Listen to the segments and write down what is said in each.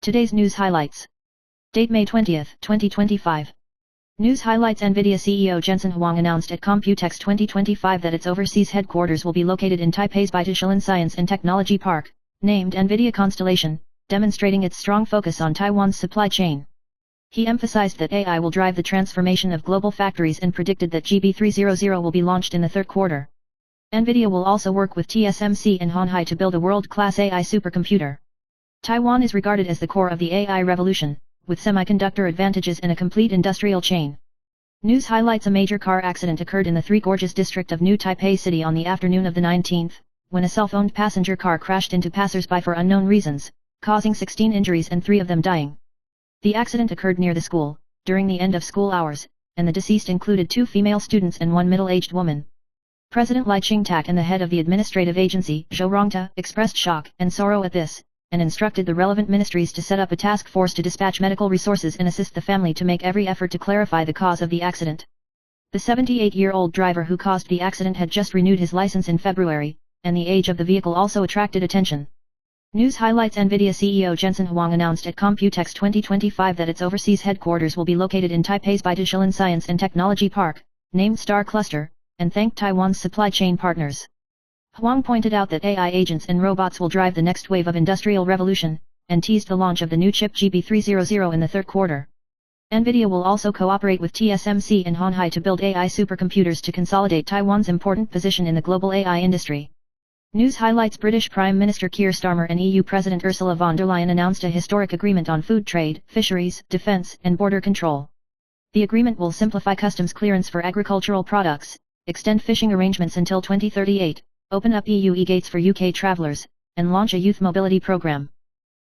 Today's news highlights. Date May 20, 2025. News highlights. NVIDIA CEO Jensen Huang announced at Computex 2025 that its overseas headquarters will be located in Taipei's Baitushilan Science and Technology Park, named NVIDIA Constellation, demonstrating its strong focus on Taiwan's supply chain. He emphasized that AI will drive the transformation of global factories and predicted that GB300 will be launched in the third quarter. NVIDIA will also work with TSMC and Honhai to build a world-class AI supercomputer. Taiwan is regarded as the core of the AI revolution, with semiconductor advantages and a complete industrial chain. News highlights. A major car accident occurred in the Three Gorges district of New Taipei City on the afternoon of the 19th, when a self-owned passenger car crashed into passers-by for unknown reasons, causing 16 injuries and 3 of them dying. The accident occurred near the school, during the end of school hours, and the deceased included 2 female students and 1 middle-aged woman. President Lai Ching-tak and the head of the administrative agency, Zhou Rongta, expressed shock and sorrow at this, and instructed the relevant ministries to set up a task force to dispatch medical resources and assist the family to make every effort to clarify the cause of the accident. The 78-year-old driver who caused the accident had just renewed his license in February, and the age of the vehicle also attracted attention. News highlights. NVIDIA CEO Jensen Huang announced at Computex 2025 that its overseas headquarters will be located in Taipei's Baitushilan Science and Technology Park, named Star Cluster, and thanked Taiwan's supply chain partners. Huang pointed out that AI agents and robots will drive the next wave of industrial revolution, and teased the launch of the new chip GB300 in the third quarter. NVIDIA will also cooperate with TSMC and Honhai to build AI supercomputers to consolidate Taiwan's important position in the global AI industry. News highlights. British Prime Minister Keir Starmer and EU President Ursula von der Leyen announced a historic agreement on food trade, fisheries, defense, and border control. The agreement will simplify customs clearance for agricultural products, extend fishing arrangements until 2038, open up EU e-gates for UK travellers, and launch a youth mobility program.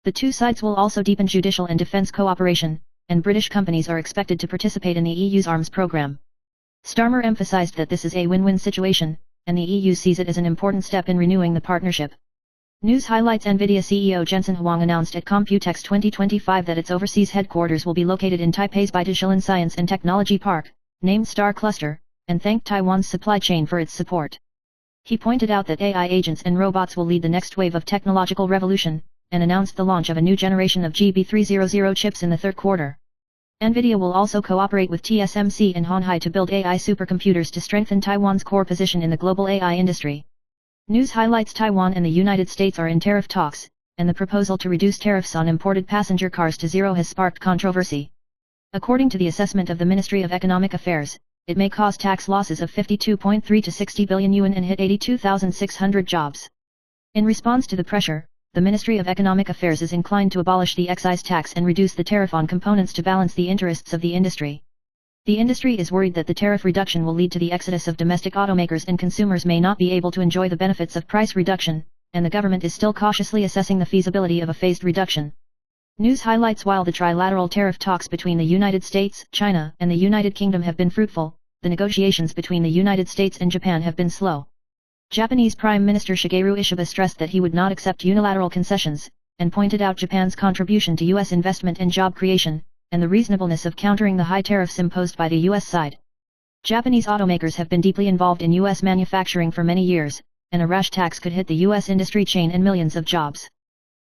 The two sides will also deepen judicial and defence cooperation, and British companies are expected to participate in the EU's arms program. Starmer emphasised that this is a win-win situation, and the EU sees it as an important step in renewing the partnership. News highlights. NVIDIA CEO Jensen Huang announced at Computex 2025 that its overseas headquarters will be located in Taipei's Baitushilan Science and Technology Park, named Star Cluster, and thanked Taiwan's supply chain for its support. He pointed out that AI agents and robots will lead the next wave of technological revolution, and announced the launch of a new generation of GB300 chips in the third quarter. NVIDIA will also cooperate with TSMC and Honhai to build AI supercomputers to strengthen Taiwan's core position in the global AI industry. News highlights. Taiwan and the United States are in tariff talks, and the proposal to reduce tariffs on imported passenger cars to zero has sparked controversy. According to the assessment of the Ministry of Economic Affairs, it may cause tax losses of 52.3 to 60 billion yuan and hit 82,600 jobs. In response to the pressure, the Ministry of Economic Affairs is inclined to abolish the excise tax and reduce the tariff on components to balance the interests of the industry. The industry is worried that the tariff reduction will lead to the exodus of domestic automakers and consumers may not be able to enjoy the benefits of price reduction, and the government is still cautiously assessing the feasibility of a phased reduction. News highlights. While the trilateral tariff talks between the United States, China, and the United Kingdom have been fruitful, the negotiations between the United States and Japan have been slow. Japanese Prime Minister Shigeru Ishiba stressed that he would not accept unilateral concessions, and pointed out Japan's contribution to U.S. investment and job creation, and the reasonableness of countering the high tariffs imposed by the U.S. side. Japanese automakers have been deeply involved in U.S. manufacturing for many years, and a rash tax could hit the U.S. industry chain and millions of jobs.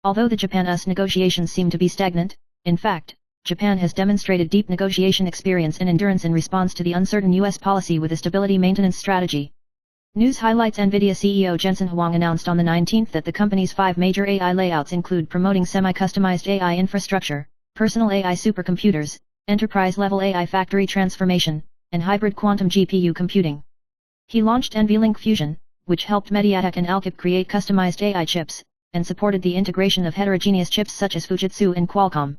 Although the Japan-US negotiations seem to be stagnant, in fact, Japan has demonstrated deep negotiation experience and endurance in response to the uncertain U.S. policy with a stability maintenance strategy. News highlights. NVIDIA CEO Jensen Huang announced on the 19th that the company's 5 major AI layouts include promoting semi-customized AI infrastructure, personal AI supercomputers, enterprise-level AI factory transformation, and hybrid quantum GPU computing. He launched NVLink Fusion, which helped MediaTek and Alchip create customized AI chips, and supported the integration of heterogeneous chips such as Fujitsu and Qualcomm.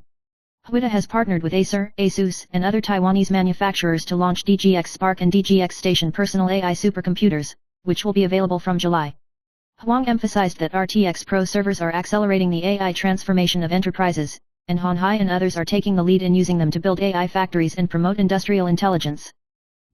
Huida has partnered with Acer, Asus, and other Taiwanese manufacturers to launch DGX Spark and DGX Station personal AI supercomputers, which will be available from July. Huang emphasized that RTX Pro servers are accelerating the AI transformation of enterprises, and Honhai and others are taking the lead in using them to build AI factories and promote industrial intelligence.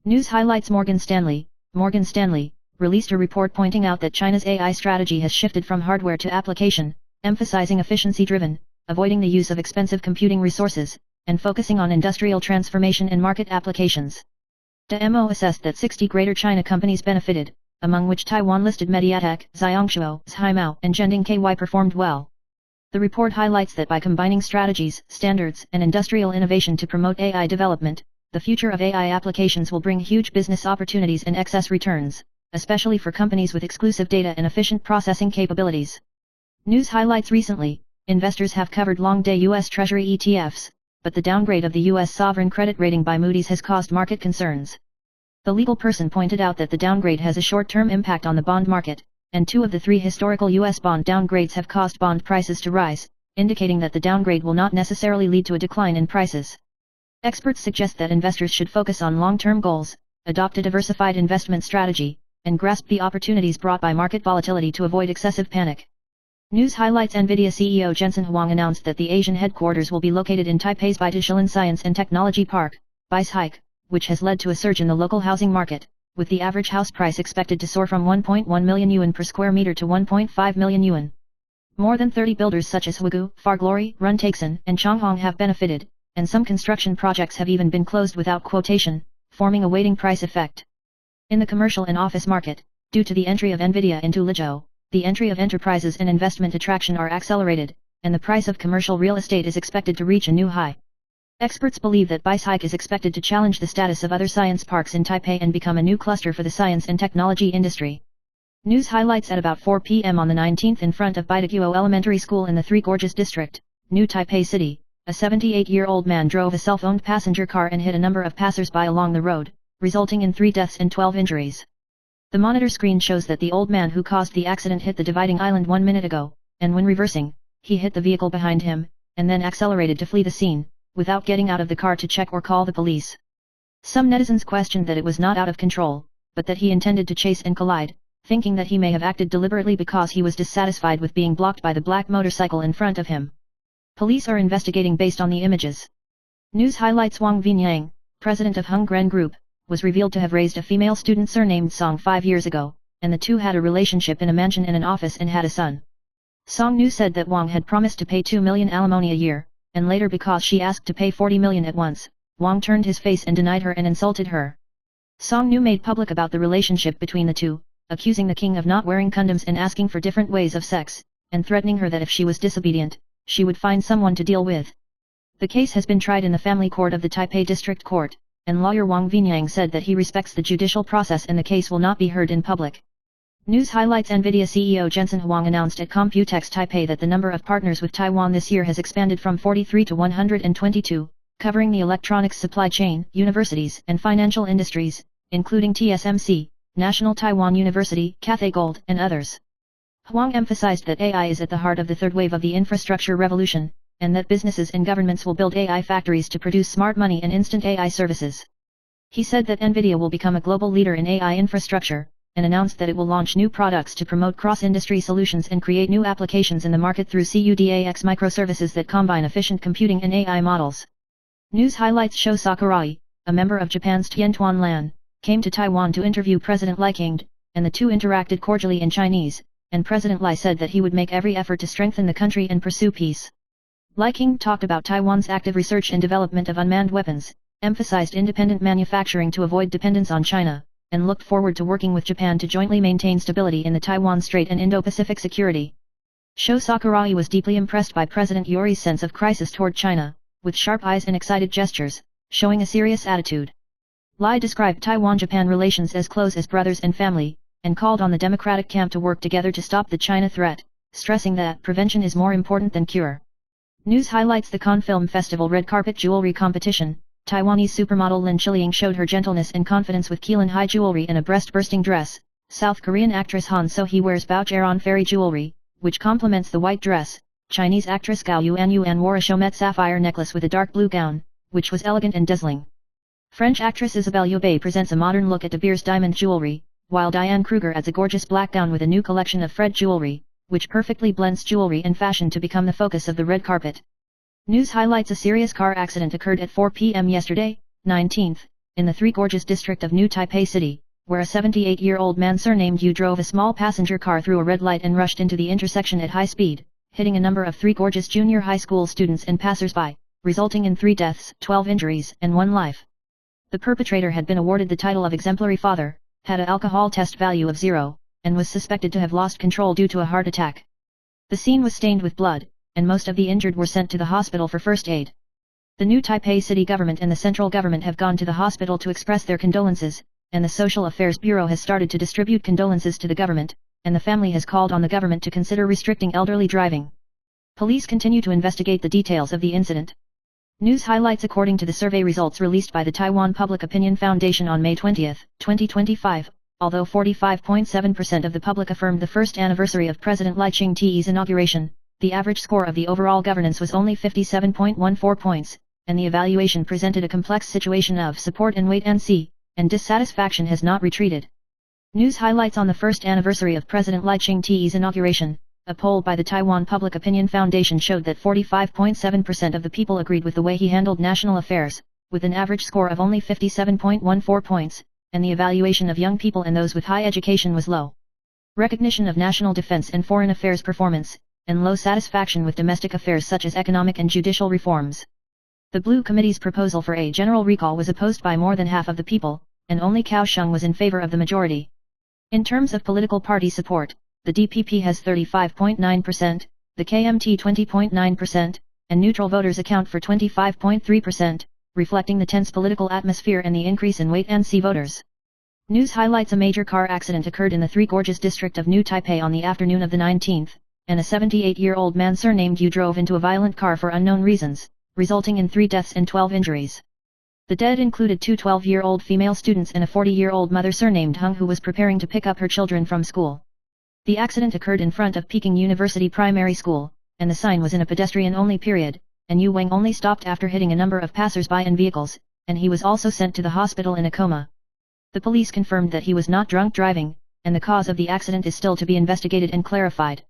News highlights. Morgan Stanley released a report pointing out that China's AI strategy has shifted from hardware to application, emphasizing efficiency-driven, avoiding the use of expensive computing resources, and focusing on industrial transformation and market applications. DMO assessed that 60 Greater China companies benefited, among which Taiwan-listed MediaTek, Xiangshuo, Zhaimao, and Zhending KY performed well. The report highlights that by combining strategies, standards, and industrial innovation to promote AI development, the future of AI applications will bring huge business opportunities and excess returns, especially for companies with exclusive data and efficient processing capabilities. News highlights: recently, investors have covered long-day U.S. Treasury ETFs, but the downgrade of the U.S. sovereign credit rating by Moody's has caused market concerns. The legal person pointed out that the downgrade has a short-term impact on the bond market, and 2 of the 3 historical U.S. bond downgrades have caused bond prices to rise, indicating that the downgrade will not necessarily lead to a decline in prices. Experts suggest that investors should focus on long-term goals, adopt a diversified investment strategy, and grasp the opportunities brought by market volatility to avoid excessive panic. News highlights: NVIDIA CEO Jensen Huang announced that the Asian headquarters will be located in Taipei's Baitashilin Science and Technology Park, BISHIC, which has led to a surge in the local housing market, with the average house price expected to soar from 1.1 million yuan per square meter to 1.5 million yuan. More than 30 builders such as Huigu, Farglory, Runtaxin, and Changhong have benefited, and some construction projects have even been closed without quotation, forming a waiting price effect. In the commercial and office market, due to the entry of NVIDIA into Lizhou, the entry of enterprises and investment attraction are accelerated, and the price of commercial real estate is expected to reach a new high. Experts believe that BISHIC is expected to challenge the status of other science parks in Taipei and become a new cluster for the science and technology industry. News highlights: at about 4 p.m. on the 19th in front of Baidaguo Elementary School in the Three Gorges District, New Taipei City, a 78-year-old man drove a self-owned passenger car and hit a number of passers-by along the road, resulting in 3 deaths and 12 injuries. The monitor screen shows that the old man who caused the accident hit the dividing island 1 minute ago, and when reversing, he hit the vehicle behind him, and then accelerated to flee the scene, without getting out of the car to check or call the police. Some netizens questioned that it was not out of control, but that he intended to chase and collide, thinking that he may have acted deliberately because he was dissatisfied with being blocked by the black motorcycle in front of him. Police are investigating based on the images. News highlights: Wang Vinyang, president of Hung Gren Group, was revealed to have raised a female student surnamed Song 5 years ago, and the two had a relationship in a mansion and an office and had a son. Song Nu said that Wang had promised to pay 2 million alimony a year, and later because she asked to pay 40 million at once, Wang turned his face and denied her and insulted her. Song Nu made public about the relationship between the two, accusing the king of not wearing condoms and asking for different ways of sex, and threatening her that if she was disobedient, she would find someone to deal with. The case has been tried in the family court of the Taipei District Court, and lawyer Wang Vinyang said that he respects the judicial process and the case will not be heard in public. News highlights: NVIDIA CEO Jensen Huang announced at Computex Taipei that the number of partners with Taiwan this year has expanded from 43 to 122, covering the electronics supply chain, universities, and financial industries, including TSMC, National Taiwan University, Cathay Gold, and others. Huang emphasized that AI is at the heart of the third wave of the infrastructure revolution, and that businesses and governments will build AI factories to produce smart money and instant AI services. He said that NVIDIA will become a global leader in AI infrastructure, and announced that it will launch new products to promote cross-industry solutions and create new applications in the market through CUDAX microservices that combine efficient computing and AI models. News highlights: Sho Sakurai, a member of Japan's Tiantuan Lan, came to Taiwan to interview President Lai King, and the two interacted cordially in Chinese, and President Lai said that he would make every effort to strengthen the country and pursue peace. Lai King talked about Taiwan's active research and development of unmanned weapons, emphasized independent manufacturing to avoid dependence on China, and looked forward to working with Japan to jointly maintain stability in the Taiwan Strait and Indo-Pacific security. Sho Sakurai was deeply impressed by President Yori's sense of crisis toward China, with sharp eyes and excited gestures, showing a serious attitude. Lai described Taiwan-Japan relations as close as brothers and family, and called on the democratic camp to work together to stop the China threat, stressing that prevention is more important than cure. News highlights: the Cannes Film Festival red carpet jewelry competition. Taiwanese supermodel Lin Chiliang showed her gentleness and confidence with Keelan high jewelry and a breast-bursting dress. South Korean actress Han So-hee wears Boucheron fairy jewelry, which complements the white dress. Chinese actress Gao Yuan wore a Chomet sapphire necklace with a dark blue gown, which was elegant and dazzling. French actress Isabelle Yaubé presents a modern look at De Beers diamond jewelry, while Diane Kruger adds a gorgeous black gown with a new collection of Fred jewelry, which perfectly blends jewelry and fashion to become the focus of the red carpet. News highlights: a serious car accident occurred at 4 p.m. yesterday, 19th, in the Three Gorges district of New Taipei City, where a 78-year-old man surnamed Yu drove a small passenger car through a red light and rushed into the intersection at high speed, hitting a number of Three Gorges junior high school students and passers-by, resulting in 3 deaths, 12 injuries, and 1 life. The perpetrator had been awarded the title of exemplary father, had an alcohol test value of 0, and was suspected to have lost control due to a heart attack. The scene was stained with blood, and most of the injured were sent to the hospital for first aid. The new Taipei city government and the central government have gone to the hospital to express their condolences, and the Social Affairs Bureau has started to distribute condolences to the government, and the family has called on the government to consider restricting elderly driving. Police continue to investigate the details of the incident. News highlights according to the survey results released by the Taiwan Public Opinion Foundation on May 20, 2025, although 45.7% of the public affirmed the first anniversary of President Lai Ching-te's inauguration, the average score of the overall governance was only 57.14 points, and the evaluation presented a complex situation of support and wait-and-see, and dissatisfaction has not retreated. News highlights on the first anniversary of President Lai Ching-te's inauguration. A poll by the Taiwan Public Opinion Foundation showed that 45.7% of the people agreed with the way he handled national affairs, with an average score of only 57.14 points, and the evaluation of young people and those with high education was low. Recognition of national defense and foreign affairs performance, and low satisfaction with domestic affairs such as economic and judicial reforms. The Blue Committee's proposal for a general recall was opposed by more than half of the people, and only Kaohsiung was in favor of the majority. In terms of political party support, the DPP has 35.9%, the KMT 20.9%, and neutral voters account for 25.3%, reflecting the tense political atmosphere and the increase in wait-and-see voters. News highlights a major car accident occurred in the Three Gorges district of New Taipei on the afternoon of the 19th, and a 78-year-old man surnamed Yu drove into a violent car for unknown reasons, resulting in 3 deaths and 12 injuries. The dead included 2 12-year-old female students and a 40-year-old mother surnamed Hung who was preparing to pick up her children from school. The accident occurred in front of Peking University Primary School, and the sign was in a pedestrian-only period, and Yu Weng only stopped after hitting a number of passers-by and vehicles, and he was also sent to the hospital in a coma. The police confirmed that he was not drunk driving, and the cause of the accident is still to be investigated and clarified.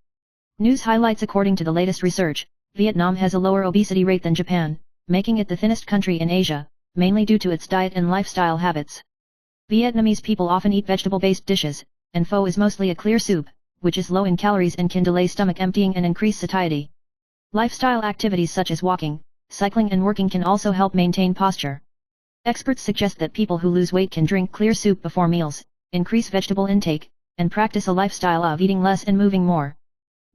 News highlights according to the latest research, Vietnam has a lower obesity rate than Japan, making it the thinnest country in Asia, mainly due to its diet and lifestyle habits. Vietnamese people often eat vegetable-based dishes, and pho is mostly a clear soup, which is low in calories and can delay stomach emptying and increase satiety. Lifestyle activities such as walking, cycling and working can also help maintain posture. Experts suggest that people who lose weight can drink clear soup before meals, increase vegetable intake, and practice a lifestyle of eating less and moving more.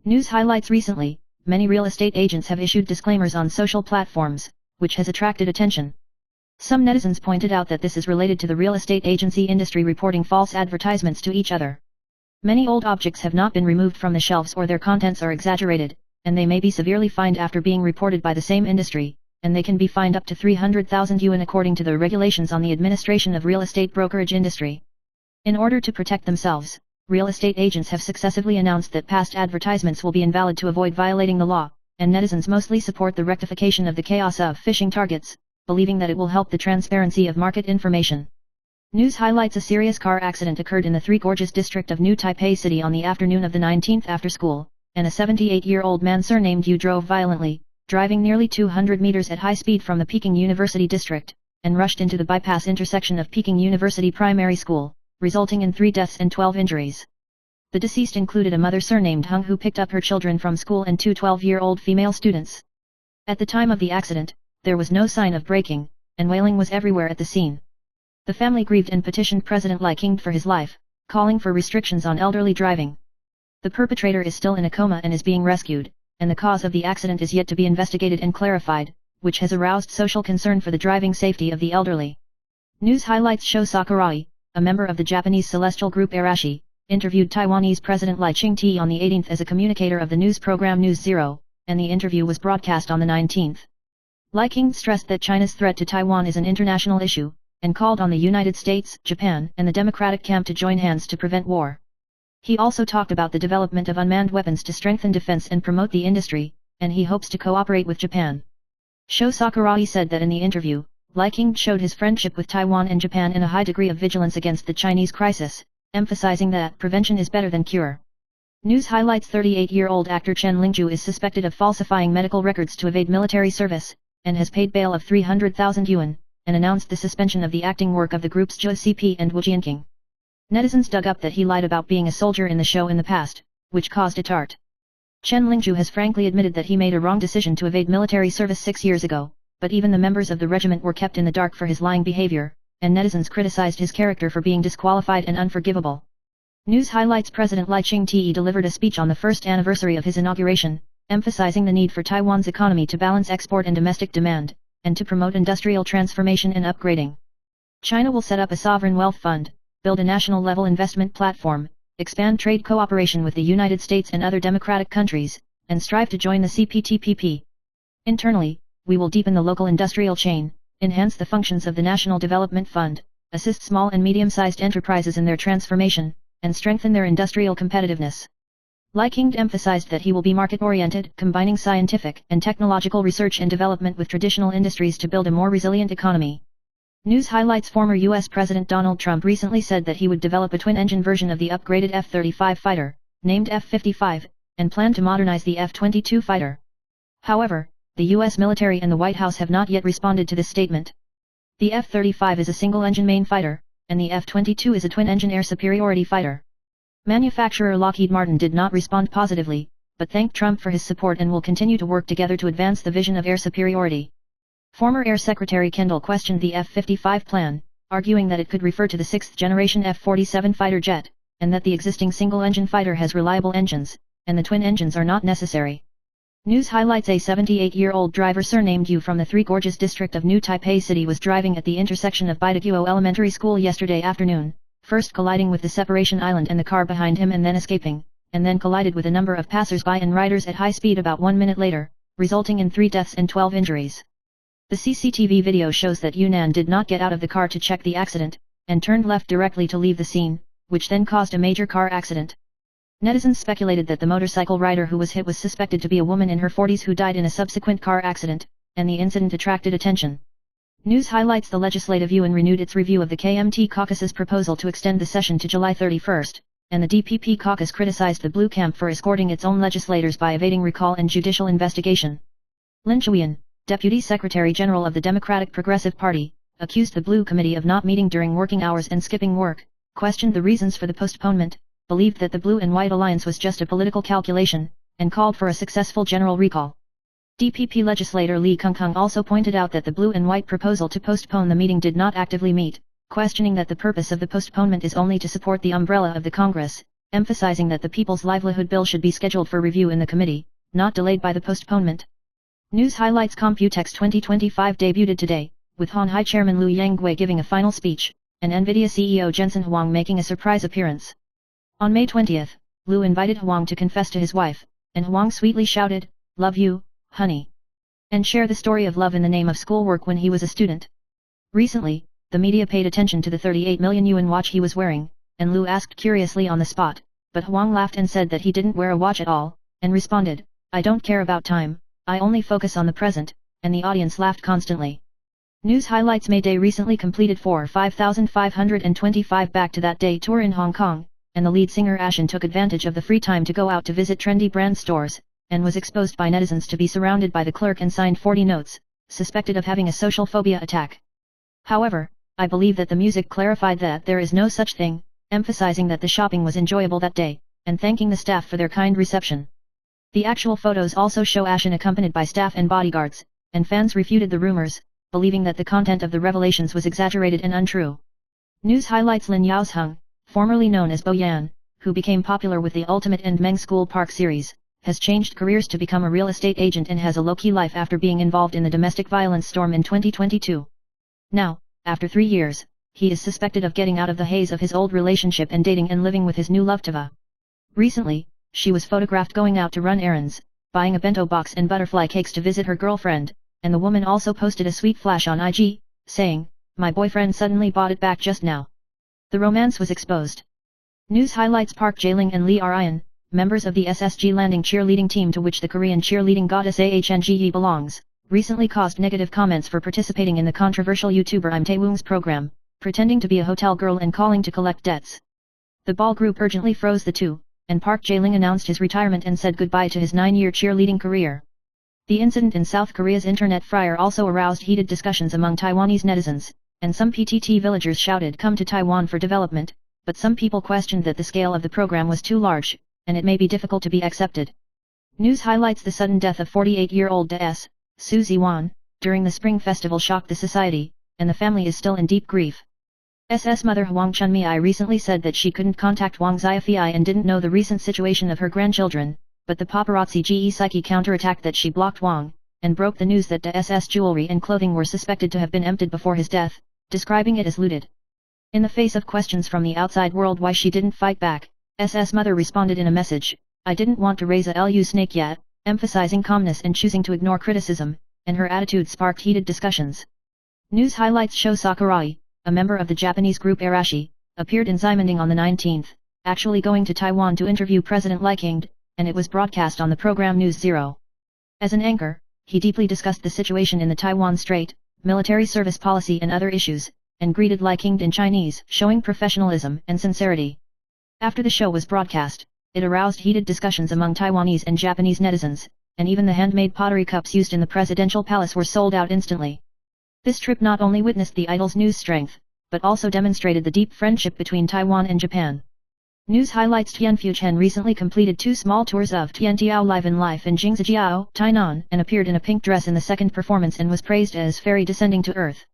News highlights recently, many real estate agents have issued disclaimers on social platforms, which has attracted attention. Some netizens pointed out that this is related to the real estate agency industry reporting false advertisements to each other. Many old objects have not been removed from the shelves or their contents are exaggerated, and they may be severely fined after being reported by the same industry, and they can be fined up to 300,000 yuan according to the regulations on the administration of real estate brokerage industry. In order to protect themselves, real estate agents have successively announced that past advertisements will be invalid to avoid violating the law, and netizens mostly support the rectification of the chaos of phishing targets, believing that it will help the transparency of market information. News highlights a serious car accident occurred in the Three Gorges district of New Taipei City on the afternoon of the 19th after school, and a 78-year-old man surnamed Yu drove violently, driving nearly 200 meters at high speed from the Peking University district, and rushed into the bypass intersection of Peking University Primary School, resulting in 3 deaths and 12 injuries. The deceased included a mother surnamed Hung who picked up her children from school and 2 12-year-old female students. At the time of the accident, there was no sign of braking, and wailing was everywhere at the scene. The family grieved and petitioned President Lai Ching for his life, calling for restrictions on elderly driving. The perpetrator is still in a coma and is being rescued, and the cause of the accident is yet to be investigated and clarified, which has aroused social concern for the driving safety of the elderly. News highlights Sho Sakurai, a member of the Japanese celestial group Arashi, interviewed Taiwanese President Lai Ching-te on the 18th as a communicator of the news program News Zero, and the interview was broadcast on the 19th. Lai Ching stressed that China's threat to Taiwan is an international issue, and called on the United States, Japan, and the Democratic camp to join hands to prevent war. He also talked about the development of unmanned weapons to strengthen defense and promote the industry, and he hopes to cooperate with Japan. Sho Sakurai said that in the interview, Lai Ching showed his friendship with Taiwan and Japan and a high degree of vigilance against the Chinese crisis, emphasizing that prevention is better than cure. News highlights 38-year-old actor Chen Lingju is suspected of falsifying medical records to evade military service, and has paid bail of 300,000 yuan, and announced the suspension of the acting work of the groups Zhe CP and Wu Jianqing. Netizens dug up that he lied about being a soldier in the show in the past, which caused a tart. Chen Lingju has frankly admitted that he made a wrong decision to evade military service 6 years ago, but even the members of the regiment were kept in the dark for his lying behavior, and netizens criticized his character for being disqualified and unforgivable. News highlights President Lai Ching-te delivered a speech on the first anniversary of his inauguration, emphasizing the need for Taiwan's economy to balance export and domestic demand, and to promote industrial transformation and upgrading. China will set up a sovereign wealth fund, build a national-level investment platform, expand trade cooperation with the United States and other democratic countries, and strive to join the CPTPP. Internally, we will deepen the local industrial chain, enhance the functions of the National Development Fund, assist small and medium-sized enterprises in their transformation, and strengthen their industrial competitiveness. Li Qiang emphasized that he will be market-oriented, combining scientific and technological research and development with traditional industries to build a more resilient economy. News highlights: former U.S. President Donald Trump recently said that he would develop a twin-engine version of the upgraded F-35 fighter, named F-55, and planned to modernize the F-22 fighter. However, the U.S. military and the White House have not yet responded to this statement. The F-35 is a single-engine main fighter, and the F-22 is a twin-engine air superiority fighter. Manufacturer Lockheed Martin did not respond positively, but thanked Trump for his support and will continue to work together to advance the vision of air superiority. Former Air Secretary Kendall questioned the F-55 plan, arguing that it could refer to the sixth-generation F-47 fighter jet, and that the existing single-engine fighter has reliable engines, and the twin engines are not necessary. News highlights: a 78-year-old driver surnamed Yu from the Three Gorges district of New Taipei City was driving at the intersection of Baidaguo Elementary School yesterday afternoon, first colliding with the separation island and the car behind him and then escaping, and then collided with a number of passers-by and riders at high speed about 1 minute later, resulting in 3 deaths and 12 injuries. The CCTV video shows that Yunnan did not get out of the car to check the accident, and turned left directly to leave the scene, which then caused a major car accident. Netizens speculated that the motorcycle rider who was hit was suspected to be a woman in her 40s who died in a subsequent car accident, and the incident attracted attention. News highlights: the Legislative Yuan renewed its review of the KMT caucus's proposal to extend the session to July 31st, and the DPP caucus criticized the Blue Camp for escorting its own legislators by evading recall and judicial investigation. Lin Chuyan, Deputy Secretary General of the Democratic Progressive Party, accused the Blue Committee of not meeting during working hours and skipping work, questioned the reasons for the postponement, believed that the Blue and White alliance was just a political calculation, and called for a successful general recall. DPP legislator Li Kengkeng also pointed out that the Blue and White proposal to postpone the meeting did not actively meet, questioning that the purpose of the postponement is only to support the umbrella of the Congress, emphasizing that the People's Livelihood Bill should be scheduled for review in the committee, not delayed by the postponement. News highlights: Computex 2025 debuted today, with Hon Hai Chairman Liu Yanggui giving a final speech, and NVIDIA CEO Jensen Huang making a surprise appearance. On May 20th, Liu invited Huang to confess to his wife, and Huang sweetly shouted, "Love you, honey," and share the story of love in the name of schoolwork when he was a student. Recently, the media paid attention to the 38 million yuan watch he was wearing, and Liu asked curiously on the spot, but Huang laughed and said that he didn't wear a watch at all, and responded, "I don't care about time, I only focus on the present," and the audience laughed constantly. News highlights: May Day recently completed 5,525 Back to That Day tour in Hong Kong, and the lead singer Ashen took advantage of the free time to go out to visit trendy brand stores, and was exposed by netizens to be surrounded by the clerk and signed 40 notes, suspected of having a social phobia attack. However, I believe that the music clarified that there is no such thing, emphasizing that the shopping was enjoyable that day, and thanking the staff for their kind reception. The actual photos also show Ashen accompanied by staff and bodyguards, and fans refuted the rumors, believing that the content of the revelations was exaggerated and untrue. News highlights: Lin Yaosheng, formerly known as Bo Yan, who became popular with the Ultimate and Meng School Park series, has changed careers to become a real estate agent and has a low-key life after being involved in the domestic violence storm in 2022. Now, after 3 years, he is suspected of getting out of the haze of his old relationship and dating and living with his new love Tava. Recently, she was photographed going out to run errands, buying a bento box and butterfly cakes to visit her girlfriend, and the woman also posted a sweet flash on IG, saying, "My boyfriend suddenly bought it back just now." The romance was exposed. News highlights: Park Jae-ling and Lee Ryan, members of the SSG Landing cheerleading team to which the Korean cheerleading goddess Ahngyi belongs, recently caused negative comments for participating in the controversial YouTuber Im Tae-woong's program, pretending to be a hotel girl and calling to collect debts. The ball group urgently froze the two, and Park Jae-ling announced his retirement and said goodbye to his 9-year cheerleading career. The incident in South Korea's internet fryer also aroused heated discussions among Taiwanese netizens, and some PTT villagers shouted "Come to Taiwan for development," but some people questioned that the scale of the program was too large, and it may be difficult to be accepted. News highlights: the sudden death of 48-year-old DS, Su Ziwan, during the Spring Festival shocked the society, and the family is still in deep grief. SS mother Huang Chunmei recently said that she couldn't contact Wang Xiaofei and didn't know the recent situation of her grandchildren, but the paparazzi GE Psyche counterattacked that she blocked Wang, and broke the news that the SS jewelry and clothing were suspected to have been emptied before his death, describing it as looted. In the face of questions from the outside world why she didn't fight back, SS mother responded in a message, "I didn't want to raise a LU snake yet," emphasizing calmness and choosing to ignore criticism, and her attitude sparked heated discussions. News highlights show Sakurai, a member of the Japanese group Arashi, appeared in Ximending on the 19th, actually going to Taiwan to interview President Lee King, and it was broadcast on the program News Zero. As an anchor, he deeply discussed the situation in the Taiwan Strait, military service policy and other issues, and greeted Lee King in Chinese, showing professionalism and sincerity. After the show was broadcast, it aroused heated discussions among Taiwanese and Japanese netizens, and even the handmade pottery cups used in the presidential palace were sold out instantly. This trip not only witnessed the idol's news strength, but also demonstrated the deep friendship between Taiwan and Japan. News highlights Tianfu Chen recently completed 2 small tours of Tiantiao Live in Life in Jingzijiao, Tainan, and appeared in a pink dress in the second performance and was praised as fairy descending to earth.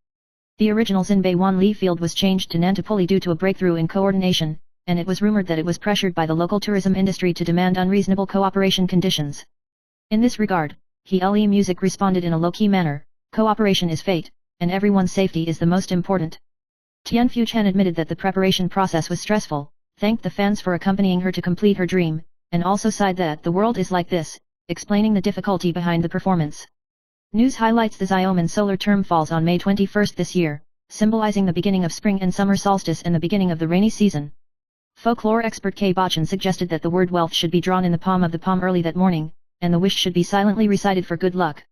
The original Xinbei Wanli field was changed to Nantapuli due to a breakthrough in coordination, and it was rumored that it was pressured by the local tourism industry to demand unreasonable cooperation conditions. In this regard, Hele Music responded in a low-key manner, "Cooperation is fate, and everyone's safety is the most important." Tianfu Chen admitted that the preparation process was stressful, thanked the fans for accompanying her to complete her dream, and also sighed that the world is like this, explaining the difficulty behind the performance. News highlights the Xiaoman solar term falls on May 21st this year, symbolizing the beginning of spring and summer solstice and the beginning of the rainy season. Folklore expert K. Bachan suggested that the word wealth should be drawn in the palm of the palm early that morning, and the wish should be silently recited for good luck.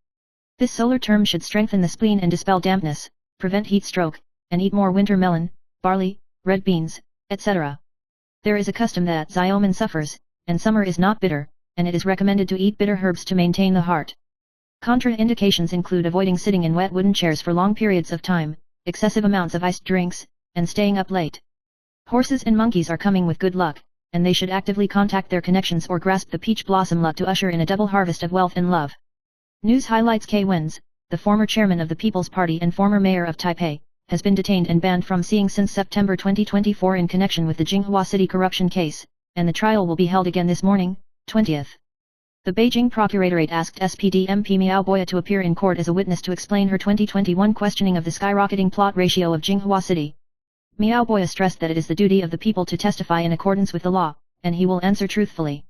This solar term should strengthen the spleen and dispel dampness, prevent heat stroke, and eat more winter melon, barley, red beans, etc. There is a custom that Xiaoman suffers, and summer is not bitter, and it is recommended to eat bitter herbs to maintain the heart. Contraindications include avoiding sitting in wet wooden chairs for long periods of time, excessive amounts of iced drinks, and staying up late. Horses and monkeys are coming with good luck, and they should actively contact their connections or grasp the peach blossom luck to usher in a double harvest of wealth and love. News highlights K. Wenz, the former chairman of the People's Party and former mayor of Taipei, has been detained and banned from seeing since September 2024 in connection with the Jinghua City corruption case, and the trial will be held again this morning, 20th. The Beijing Procuratorate asked SPD MP Miao Boya to appear in court as a witness to explain her 2021 questioning of the skyrocketing plot ratio of Jinghua City. Miao Boya stressed that it is the duty of the people to testify in accordance with the law, and he will answer truthfully.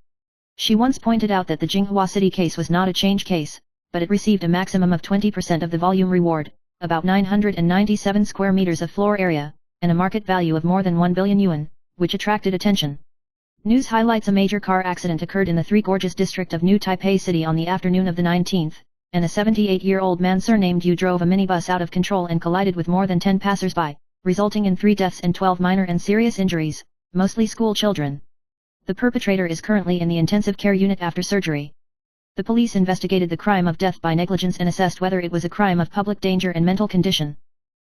She once pointed out that the Jinghua City case was not a change case, but it received a maximum of 20% of the volume reward, about 997 square meters of floor area, and a market value of more than 1 billion yuan, which attracted attention. News highlights a major car accident occurred in the Three Gorges district of New Taipei City on the afternoon of the 19th, and a 78-year-old man surnamed Yu drove a minibus out of control and collided with more than 10 passers-by, resulting in 3 deaths and 12 minor and serious injuries, mostly school children. The perpetrator is currently in the intensive care unit after surgery. The police investigated the crime of death by negligence and assessed whether it was a crime of public danger and mental condition.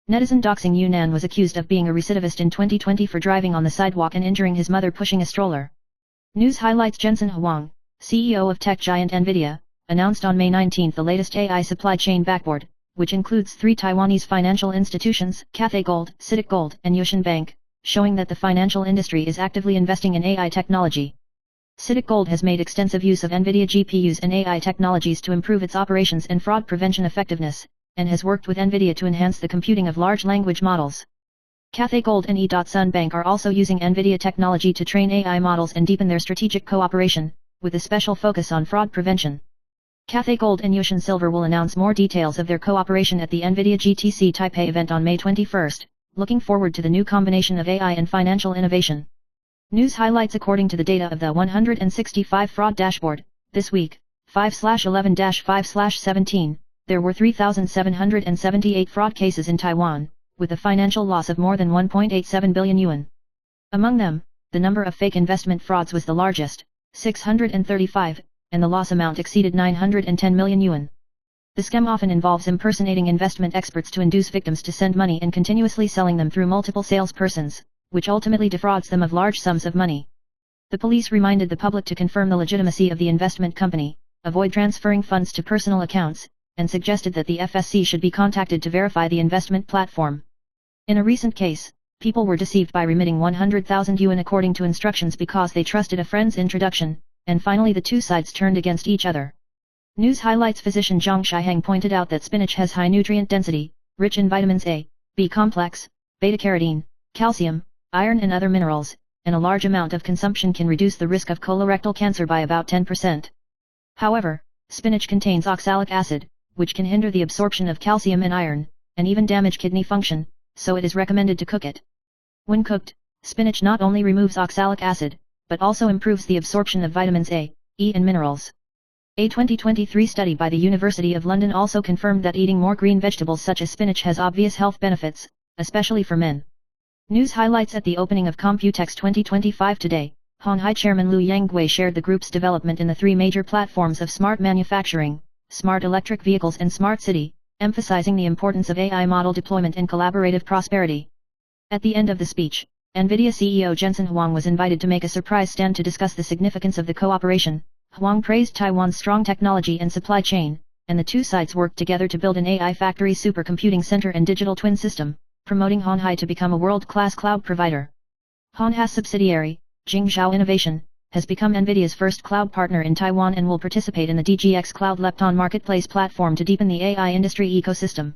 Netizen Doxing Yunnan was accused of being a recidivist in 2020 for driving on the sidewalk and injuring his mother pushing a stroller. News highlights Jensen Huang, CEO of tech giant Nvidia, announced on May 19 the latest AI supply chain backboard, which includes 3 Taiwanese financial institutions, Cathay Gold, CITIC Gold, and Yushin Bank, showing that the financial industry is actively investing in AI technology. CITIC Gold has made extensive use of Nvidia GPUs and AI technologies to improve its operations and fraud prevention effectiveness, and has worked with Nvidia to enhance the computing of large language models. Cathay Gold and E.Sun Bank are also using Nvidia technology to train AI models and deepen their strategic cooperation, with a special focus on fraud prevention. Cathay Gold and Yushin Silver will announce more details of their cooperation at the Nvidia GTC Taipei event on May 21, looking forward to the new combination of AI and financial innovation. News highlights according to the data of the 165 fraud dashboard, this week, 5/11-5/17, there were 3,778 fraud cases in Taiwan, with a financial loss of more than 1.87 billion yuan. Among them, the number of fake investment frauds was the largest, 635, and the loss amount exceeded 910 million yuan. The scam often involves impersonating investment experts to induce victims to send money and continuously selling them through multiple salespersons, which ultimately defrauds them of large sums of money. The police reminded the public to confirm the legitimacy of the investment company, avoid transferring funds to personal accounts, and suggested that the FSC should be contacted to verify the investment platform. In a recent case, people were deceived by remitting 100,000 yuan according to instructions because they trusted a friend's introduction, and finally the two sides turned against each other. News highlights physician Zhang Shiheng pointed out that spinach has high nutrient density, rich in vitamins A, B complex, beta-carotene, calcium, iron and other minerals, and a large amount of consumption can reduce the risk of colorectal cancer by about 10%. However, spinach contains oxalic acid, which can hinder the absorption of calcium and iron, and even damage kidney function, so it is recommended to cook it. When cooked, spinach not only removes oxalic acid, but also improves the absorption of vitamins A, E and minerals. A 2023 study by the University of London also confirmed that eating more green vegetables such as spinach has obvious health benefits, especially for men. News highlights at the opening of Computex 2025 today, Honghai Chairman Liu Yanggui shared the group's development in the three major platforms of smart manufacturing, smart electric vehicles and smart city, emphasizing the importance of AI model deployment and collaborative prosperity. At the end of the speech, NVIDIA CEO Jensen Huang was invited to make a surprise stand to discuss the significance of the cooperation. Huang praised Taiwan's strong technology and supply chain, and the two sides worked together to build an AI factory supercomputing center and digital twin system, promoting Honghai to become a world-class cloud provider. Honghai's subsidiary, Jingzhou Innovation, has become NVIDIA's first cloud partner in Taiwan and will participate in the DGX Cloud Lepton marketplace platform to deepen the AI industry ecosystem.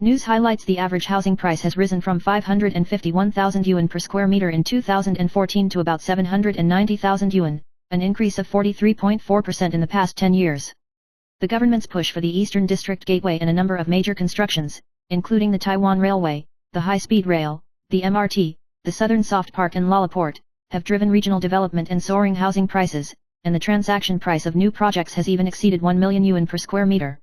News highlights the average housing price has risen from 551,000 yuan per square meter in 2014 to about 790,000 yuan, an increase of 43.4% in the past 10 years. The government's push for the Eastern District Gateway and a number of major constructions, including the Taiwan Railway, the high-speed rail, the MRT, the Southern Soft Park and Lalaport, have driven regional development and soaring housing prices, and the transaction price of new projects has even exceeded 1 million yuan per square meter.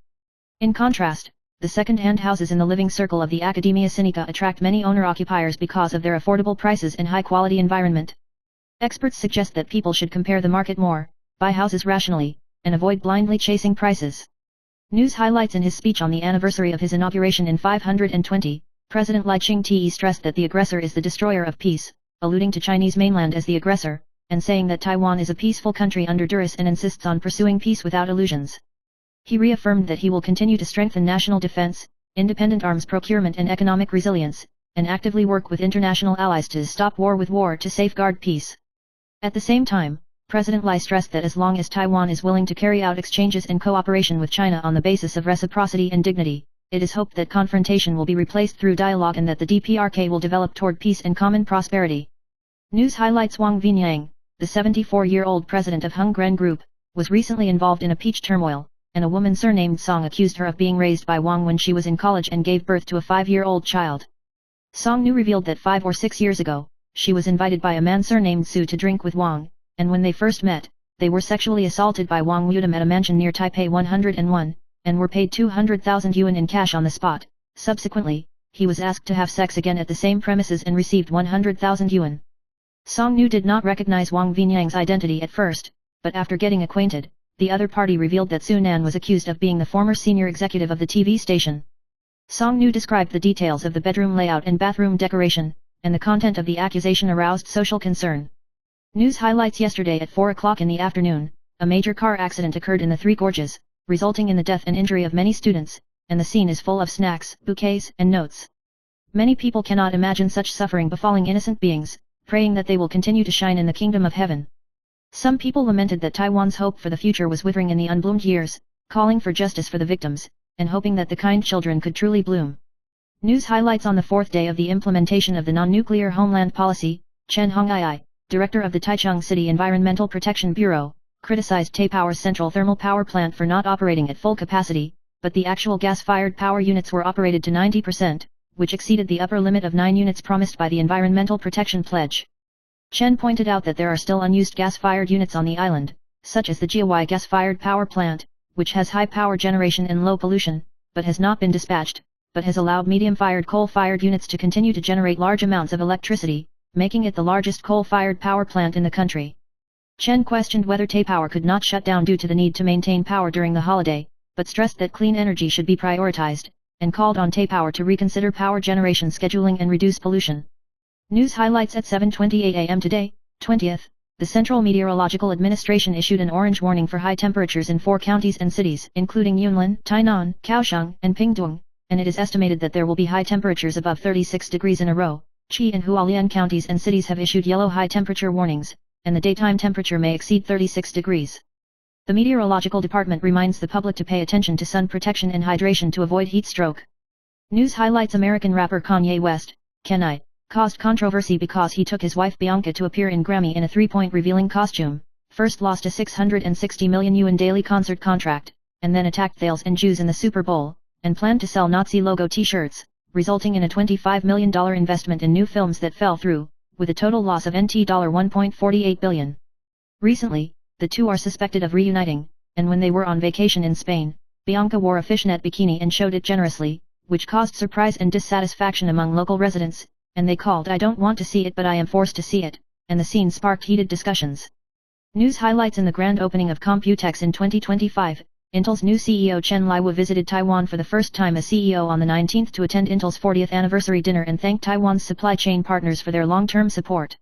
In contrast, the second-hand houses in the living circle of the Academia Sinica attract many owner-occupiers because of their affordable prices and high-quality environment. Experts suggest that people should compare the market more, buy houses rationally, and avoid blindly chasing prices. News highlights in his speech on the anniversary of his inauguration in 520, President Lai Ching-te stressed that the aggressor is the destroyer of peace, alluding to Chinese mainland as the aggressor, and saying that Taiwan is a peaceful country under duress and insists on pursuing peace without illusions. He reaffirmed that he will continue to strengthen national defense, independent arms procurement and economic resilience, and actively work with international allies to stop war with war to safeguard peace. At the same time, President Lai stressed that as long as Taiwan is willing to carry out exchanges and cooperation with China on the basis of reciprocity and dignity, it is hoped that confrontation will be replaced through dialogue and that the DPRK will develop toward peace and common prosperity. News highlights Wang Vinyang, the 74-year-old president of Hung Gren Group, was recently involved in a peach turmoil, and a woman surnamed Song accused her of being raised by Wang when she was in college and gave birth to a 5-year-old child. Song Nu revealed that 5 or 6 years ago, she was invited by a man surnamed Su to drink with Wang, and when they first met, they were sexually assaulted by Wang Wudam at a mansion near Taipei 101, and were paid 200,000 yuan in cash on the spot. Subsequently, he was asked to have sex again at the same premises and received 100,000 yuan. Song Nu did not recognize Wang Vinyang's identity at first, but after getting acquainted, the other party revealed that Su Nan was accused of being the former senior executive of the TV station. Song Nu described the details of the bedroom layout and bathroom decoration, and the content of the accusation aroused social concern. News highlights yesterday at 4 o'clock in the afternoon, a major car accident occurred in the Three Gorges, resulting in the death and injury of many students, and the scene is full of snacks, bouquets, and notes. Many people cannot imagine such suffering befalling innocent beings, praying that they will continue to shine in the kingdom of heaven. Some people lamented that Taiwan's hope for the future was withering in the unbloomed years, calling for justice for the victims, and hoping that the kind children could truly bloom. News highlights on the 4th day of the implementation of the non-nuclear homeland policy, Chen Hong'ai, director of the Taichung City Environmental Protection Bureau, criticized Taipower's central thermal power plant for not operating at full capacity, but the actual gas-fired power units were operated to 90%, which exceeded the upper limit of 9 units promised by the Environmental Protection Pledge. Chen pointed out that there are still unused gas-fired units on the island, such as the Jiawai gas-fired power plant, which has high power generation and low pollution, but has not been dispatched, but has allowed medium-fired coal-fired units to continue to generate large amounts of electricity, making it the largest coal-fired power plant in the country. Chen questioned whether Taipower could not shut down due to the need to maintain power during the holiday, but stressed that clean energy should be prioritized, and called on Taipower to reconsider power generation scheduling and reduce pollution. News highlights at 7:28 a.m. today, 20th, the Central Meteorological Administration issued an orange warning for high temperatures in 4 counties and cities, including Yunlin, Tainan, Kaohsiung, and Pingtung, and it is estimated that there will be high temperatures above 36 degrees in a row. Qi and Hualien counties and cities have issued yellow high temperature warnings, and the daytime temperature may exceed 36 degrees. The meteorological department reminds the public to pay attention to sun protection and hydration to avoid heat stroke. News highlights: American rapper Kanye West, Kanye, caused controversy because he took his wife Bianca to appear in Grammy in a 3-point revealing costume, first lost a $660 million daily concert contract, and then attacked Thales and Jews in the Super Bowl, and planned to sell Nazi logo t-shirts, resulting in a $25 million investment in new films that fell through, with a total loss of $1.48 billion. Recently, the two are suspected of reuniting, and when they were on vacation in Spain, Bianca wore a fishnet bikini and showed it generously, which caused surprise and dissatisfaction among local residents, and they called "I don't want to see it but I am forced to see it," and the scene sparked heated discussions. News highlights: in the grand opening of Computex in 2025, Intel's new CEO Chen Liu visited Taiwan for the first time as CEO on the 19th to attend Intel's 40th anniversary dinner and thank Taiwan's supply chain partners for their long-term support.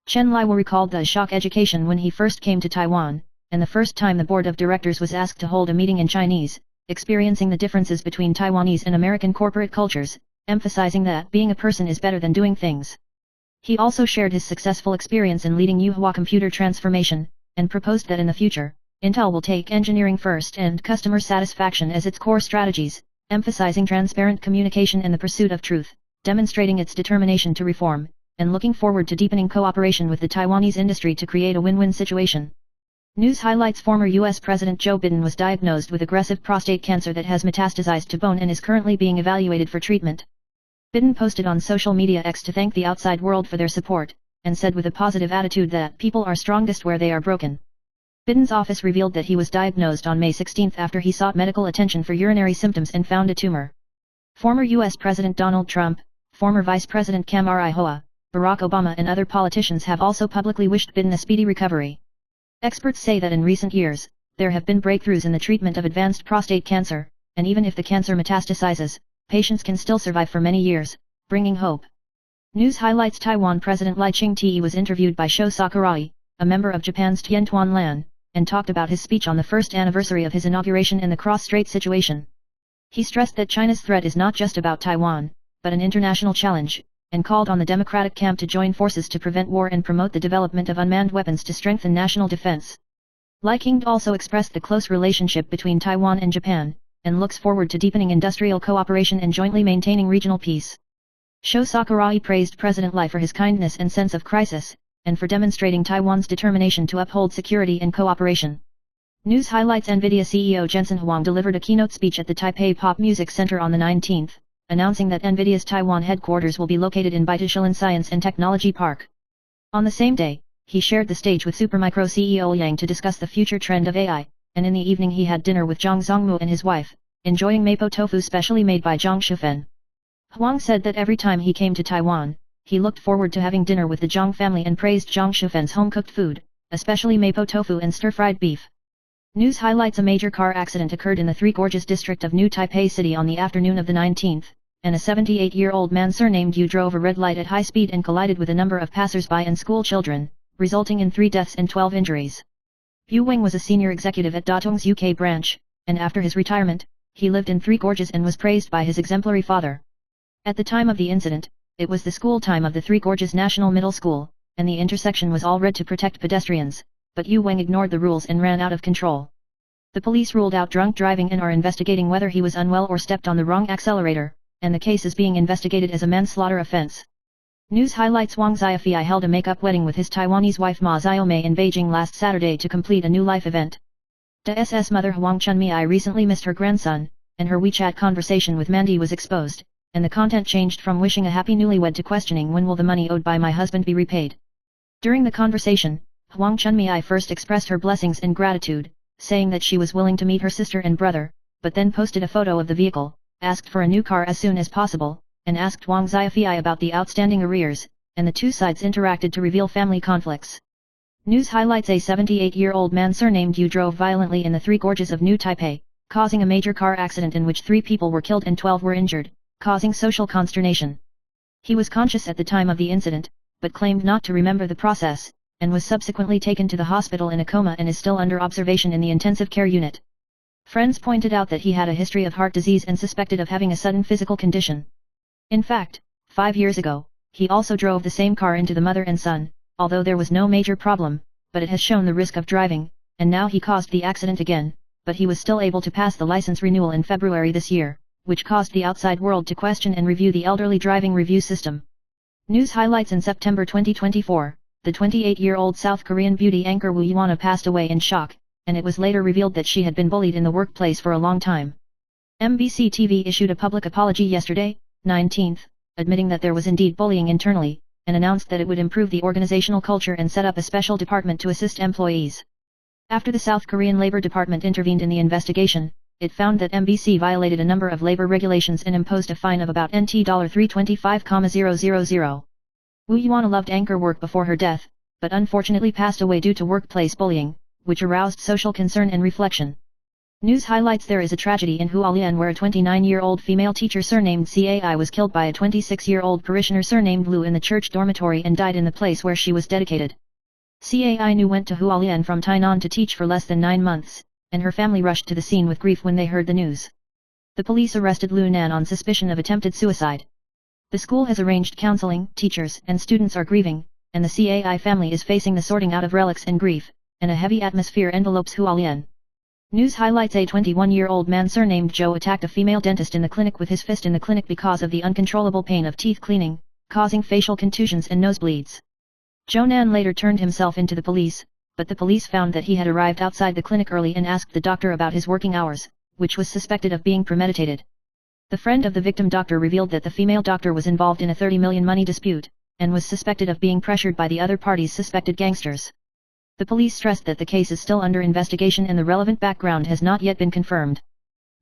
Chen Liu recalled the shock education when he first came to Taiwan, and the first time the board of directors was asked to hold a meeting in Chinese, experiencing the differences between Taiwanese and American corporate cultures, emphasizing that being a person is better than doing things. He also shared his successful experience in leading Yuhua computer transformation, and proposed that in the future, Intel will take engineering first and customer satisfaction as its core strategies, emphasizing transparent communication and the pursuit of truth, demonstrating its determination to reform, and looking forward to deepening cooperation with the Taiwanese industry to create a win-win situation. News highlights: former U.S. President Joe Biden was diagnosed with aggressive prostate cancer that has metastasized to bone and is currently being evaluated for treatment. Biden posted on social media X to thank the outside world for their support, and said with a positive attitude that people are strongest where they are broken. Biden's office revealed that he was diagnosed on May 16 after he sought medical attention for urinary symptoms and found a tumor. Former U.S. President Donald Trump, former Vice President Kamala Harris, Barack Obama and other politicians have also publicly wished Biden a speedy recovery. Experts say that in recent years, there have been breakthroughs in the treatment of advanced prostate cancer, and even if the cancer metastasizes, patients can still survive for many years, bringing hope. News highlights: Taiwan President Lai Ching-te was interviewed by Sho Sakurai, a member of Japan's Tiantuan-lan, and talked about his speech on the first anniversary of his inauguration and the cross-strait situation. He stressed that China's threat is not just about Taiwan, but an international challenge, and called on the democratic camp to join forces to prevent war and promote the development of unmanned weapons to strengthen national defense. Lai Ching also expressed the close relationship between Taiwan and Japan, and looks forward to deepening industrial cooperation and jointly maintaining regional peace. Sho Sakurai praised President Lai for his kindness and sense of crisis, and for demonstrating Taiwan's determination to uphold security and cooperation. News highlights: NVIDIA CEO Jensen Huang delivered a keynote speech at the Taipei Pop Music Center on the 19th, announcing that NVIDIA's Taiwan headquarters will be located in Baitushilan Science and Technology Park. On the same day, he shared the stage with Supermicro CEO Yang to discuss the future trend of AI, and in the evening he had dinner with Zhang Zongmu and his wife, enjoying mapo tofu specially made by Zhang Shufen. Huang said that every time he came to Taiwan, he looked forward to having dinner with the Zhang family and praised Zhang Shufen's home-cooked food, especially mapo tofu and stir-fried beef. News highlights: a major car accident occurred in the Three Gorges district of New Taipei City on the afternoon of the 19th, and a 78-year-old man surnamed Yu drove a red light at high speed and collided with a number of passers-by and school children, resulting in 3 deaths and 12 injuries. Yu Weng was a senior executive at Datung's UK branch, and after his retirement, he lived in Three Gorges and was praised by his exemplary father. At the time of the incident, it was the school time of the Three Gorges National Middle School, and the intersection was all red to protect pedestrians, but Yu Weng ignored the rules and ran out of control. The police ruled out drunk driving and are investigating whether he was unwell or stepped on the wrong accelerator, and the case is being investigated as a manslaughter offense. News highlights: Wang Xiaofei held a make-up wedding with his Taiwanese wife Ma Xiaomei in Beijing last Saturday to complete a new life event. DSS mother Huang Chunmei recently missed her grandson, and her WeChat conversation with Mandy was exposed, and the content changed from wishing a happy newlywed to questioning when will the money owed by my husband be repaid. During the conversation, Huang Chunmei first expressed her blessings and gratitude, saying that she was willing to meet her sister and brother, but then posted a photo of the vehicle, asked for a new car as soon as possible, and asked Wang Xiaofei about the outstanding arrears, and the two sides interacted to reveal family conflicts. News highlights: a 78-year-old man surnamed Yu drove violently in the Three Gorges of New Taipei, causing a major car accident in which 3 people were killed and 12 were injured, causing social consternation. He was conscious at the time of the incident, but claimed not to remember the process, and was subsequently taken to the hospital in a coma and is still under observation in the intensive care unit. Friends pointed out that he had a history of heart disease and suspected of having a sudden physical condition. In fact, 5 years ago, he also drove the same car into the mother and son, although there was no major problem, but it has shown the risk of driving, and now he caused the accident again, but he was still able to pass the license renewal in February this year, which caused the outside world to question and review the elderly driving review system. News highlights in September 2024, the 28-year-old South Korean beauty anchor Woo Yeon passed away in shock, and it was later revealed that she had been bullied in the workplace for a long time. MBC TV issued a public apology yesterday, 19th, admitting that there was indeed bullying internally, and announced that it would improve the organizational culture and set up a special department to assist employees. After the South Korean Labor Department intervened in the investigation, it found that MBC violated a number of labor regulations and imposed a fine of about NT $325,000. Woo Yeon loved anchor work before her death, but unfortunately passed away due to workplace bullying, which aroused social concern and reflection. News highlights: there is a tragedy in Hualien where a 29-year-old female teacher surnamed Cai was killed by a 26-year-old parishioner surnamed Lu in the church dormitory and died in the place where she was dedicated. Cai Nu went to Hualien from Tainan to teach for less than 9 months, and her family rushed to the scene with grief when they heard the news. The police arrested Lu Nan on suspicion of attempted suicide. The school has arranged counseling, teachers and students are grieving, and the Cai family is facing the sorting out of relics and grief, and a heavy atmosphere envelopes Hualien. News highlights: a 21-year-old man surnamed Joe attacked a female dentist in the clinic with his fist in the clinic because of the uncontrollable pain of teeth cleaning, causing facial contusions and nosebleeds. Joe Nan later turned himself into the police, but the police found that he had arrived outside the clinic early and asked the doctor about his working hours, which was suspected of being premeditated. The friend of the victim doctor revealed that the female doctor was involved in a 30 million money dispute, and was suspected of being pressured by the other party's suspected gangsters. The police stressed that the case is still under investigation and the relevant background has not yet been confirmed.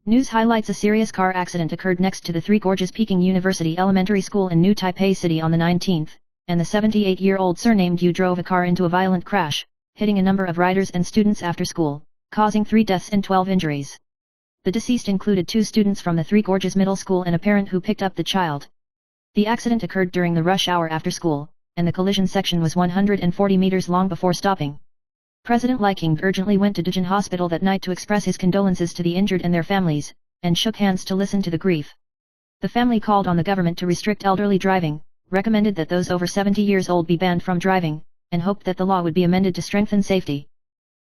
News highlights: a serious car accident occurred next to the Three Gorges Peking University Elementary School in New Taipei City on the 19th, and the 78-year-old surnamed Yu drove a car into a violent crash, hitting a number of riders and students after school, causing 3 deaths and 12 injuries. The deceased included 2 students from the Three Gorges Middle School and a parent who picked up the child. The accident occurred during the rush hour after school, and the collision section was 140 meters long before stopping. President Li King urgently went to Dajin Hospital that night to express his condolences to the injured and their families, and shook hands to listen to the grief. The family called on the government to restrict elderly driving, recommended that those over 70 years old be banned from driving, and hoped that the law would be amended to strengthen safety.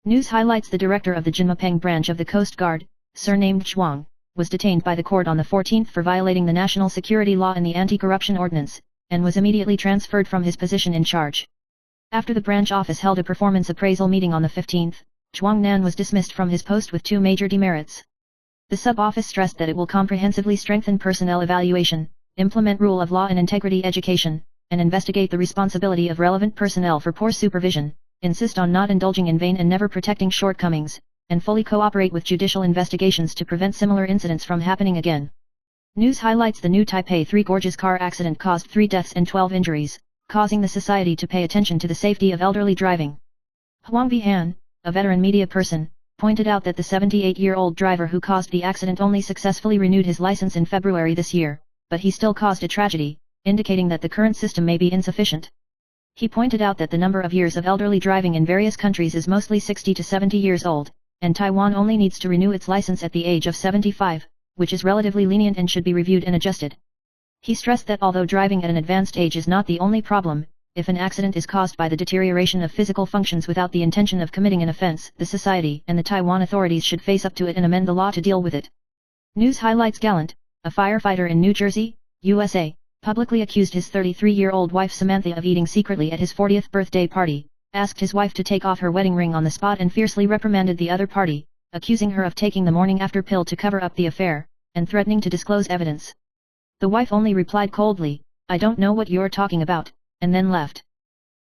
News highlights: the director of the Jinmapeng branch of the Coast Guard, surnamed Zhuang, was detained by the court on the 14th for violating the national security law and the anti-corruption ordinance, and was immediately transferred from his position in charge. After the branch office held a performance appraisal meeting on the 15th, Zhuang Nan was dismissed from his post with 2 major demerits. The sub-office stressed that it will comprehensively strengthen personnel evaluation, implement rule of law and integrity education, and investigate the responsibility of relevant personnel for poor supervision, insist on not indulging in vain and never protecting shortcomings, and fully cooperate with judicial investigations to prevent similar incidents from happening again. News highlights: the New Taipei Three Gorges car accident caused 3 deaths and 12 injuries, causing the society to pay attention to the safety of elderly driving. Huang Bihan, a veteran media person, pointed out that the 78-year-old driver who caused the accident only successfully renewed his license in February this year, but he still caused a tragedy, indicating that the current system may be insufficient. He pointed out that the number of years of elderly driving in various countries is mostly 60 to 70 years old, and Taiwan only needs to renew its license at the age of 75, which is relatively lenient and should be reviewed and adjusted. He stressed that although driving at an advanced age is not the only problem, if an accident is caused by the deterioration of physical functions without the intention of committing an offense, the society and the Taiwan authorities should face up to it and amend the law to deal with it. News highlights: Gallant, a firefighter in New Jersey, USA, publicly accused his 33-year-old wife Samantha of eating secretly at his 40th birthday party, asked his wife to take off her wedding ring on the spot and fiercely reprimanded the other party, accusing her of taking the morning after pill to cover up the affair, and threatening to disclose evidence. The wife only replied coldly, "I don't know what you're talking about," and then left.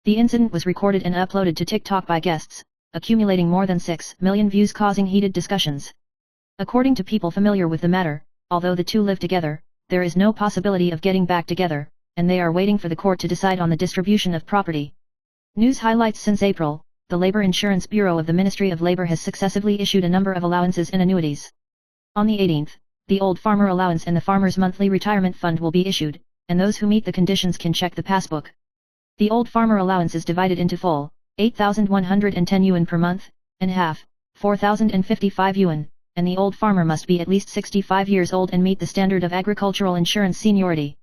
The incident was recorded and uploaded to TikTok by guests, accumulating more than 6 million views, causing heated discussions. According to people familiar with the matter, although the two live together, there is no possibility of getting back together, and they are waiting for the court to decide on the distribution of property. News highlights: since April, the Labor Insurance Bureau of the Ministry of Labor has successively issued a number of allowances and annuities. On the 18th, the Old Farmer Allowance and the Farmer's Monthly Retirement Fund will be issued, and those who meet the conditions can check the passbook. The Old Farmer Allowance is divided into full, 8,110 yuan per month, and half, 4,055 yuan, and the old farmer must be at least 65 years old and meet the standard of agricultural insurance seniority.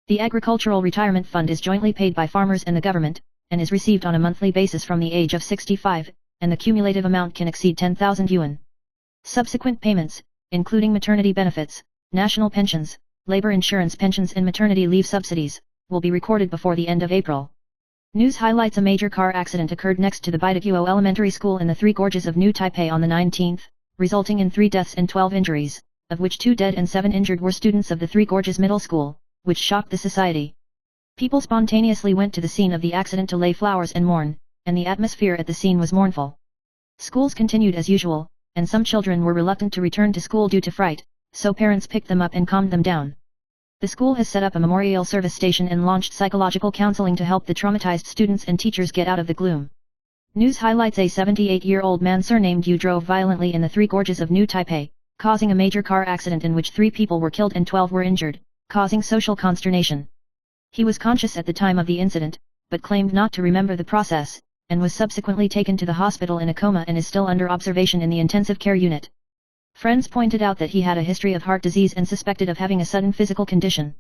The Agricultural Retirement Fund is jointly paid by farmers and the government, and is received on a monthly basis from the age of 65, and the cumulative amount can exceed 10,000 yuan. Subsequent payments, including maternity benefits, national pensions, labor insurance pensions and maternity leave subsidies, will be recorded before the end of April. News highlights: a major car accident occurred next to the Baidaguo Elementary School in the Three Gorges of New Taipei on the 19th, resulting in 3 deaths and 12 injuries, of which 2 dead and 7 injured were students of the Three Gorges Middle School, which shocked the society. People spontaneously went to the scene of the accident to lay flowers and mourn, and the atmosphere at the scene was mournful. Schools continued as usual, and some children were reluctant to return to school due to fright, so parents picked them up and calmed them down. The school has set up a memorial service station and launched psychological counseling to help the traumatized students and teachers get out of the gloom. News highlights: a 78-year-old man surnamed Yu drove violently in the Three Gorges of New Taipei, causing a major car accident in which 3 people were killed and 12 were injured, causing social consternation. He was conscious at the time of the incident, but claimed not to remember the process, and was subsequently taken to the hospital in a coma and is still under observation in the intensive care unit. Friends pointed out that he had a history of heart disease and suspected of having a sudden physical condition.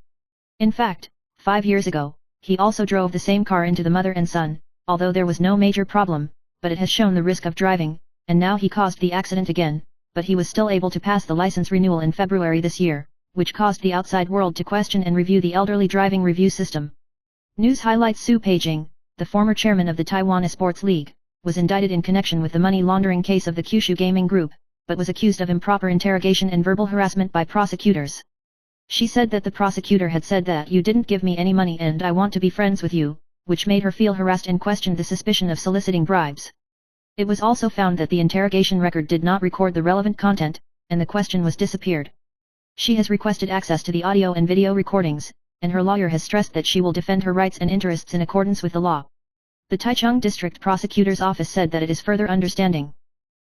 In fact, 5 years ago, he also drove the same car into the mother and son, although there was no major problem, but it has shown the risk of driving, and now he caused the accident again, but he was still able to pass the license renewal in February this year, which caused the outside world to question and review the elderly driving review system. News highlights: Su Peijing, the former chairman of the Taiwan Esports League, was indicted in connection with the money laundering case of the Kyushu Gaming Group, but was accused of improper interrogation and verbal harassment by prosecutors. She said that the prosecutor had said that "you didn't give me any money and I want to be friends with you," which made her feel harassed and questioned the suspicion of soliciting bribes. It was also found that the interrogation record did not record the relevant content, and the question was disappeared. She has requested access to the audio and video recordings, and her lawyer has stressed that she will defend her rights and interests in accordance with the law. The Taichung District Prosecutor's Office said that it is further understanding.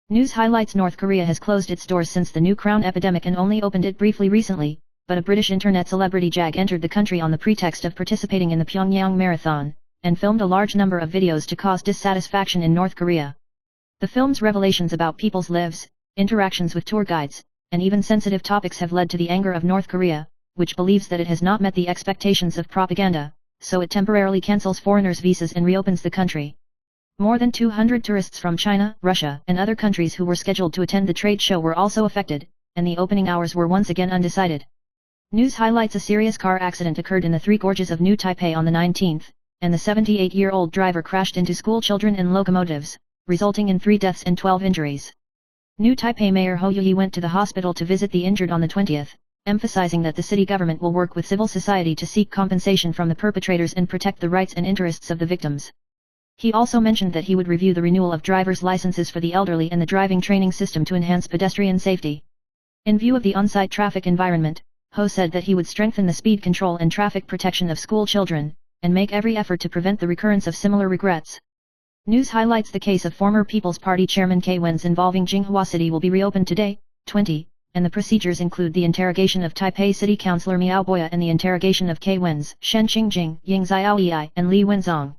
News highlights: North Korea has closed its doors since the new crown epidemic and only opened it briefly recently, but a British internet celebrity Jag entered the country on the pretext of participating in the Pyongyang Marathon, and filmed a large number of videos to cause dissatisfaction in North Korea. The film's revelations about people's lives, interactions with tour guides, and even sensitive topics have led to the anger of North Korea, which believes that it has not met the expectations of propaganda, so it temporarily cancels foreigners' visas and reopens the country. More than 200 tourists from China, Russia, and other countries who were scheduled to attend the trade show were also affected, and the opening hours were once again undecided. News highlights: a serious car accident occurred in the Three Gorges of New Taipei on the 19th, and the 78-year-old driver crashed into school children and locomotives, resulting in 3 deaths and 12 injuries. New Taipei Mayor Hou Yuyi went to the hospital to visit the injured on the 20th, emphasizing that the city government will work with civil society to seek compensation from the perpetrators and protect the rights and interests of the victims. He also mentioned that he would review the renewal of driver's licenses for the elderly and the driving training system to enhance pedestrian safety. In view of the on-site traffic environment, Ho said that he would strengthen the speed control and traffic protection of school children, and make every effort to prevent the recurrence of similar regrets. News highlights: the case of former People's Party Chairman Kei Wen's involving Jinghua City will be reopened today, 20, and the procedures include the interrogation of Taipei City Councillor Miao Boya and the interrogation of Kei Wen's Shen Qingjing, Ying Xiaoyi, and Li Wenzong.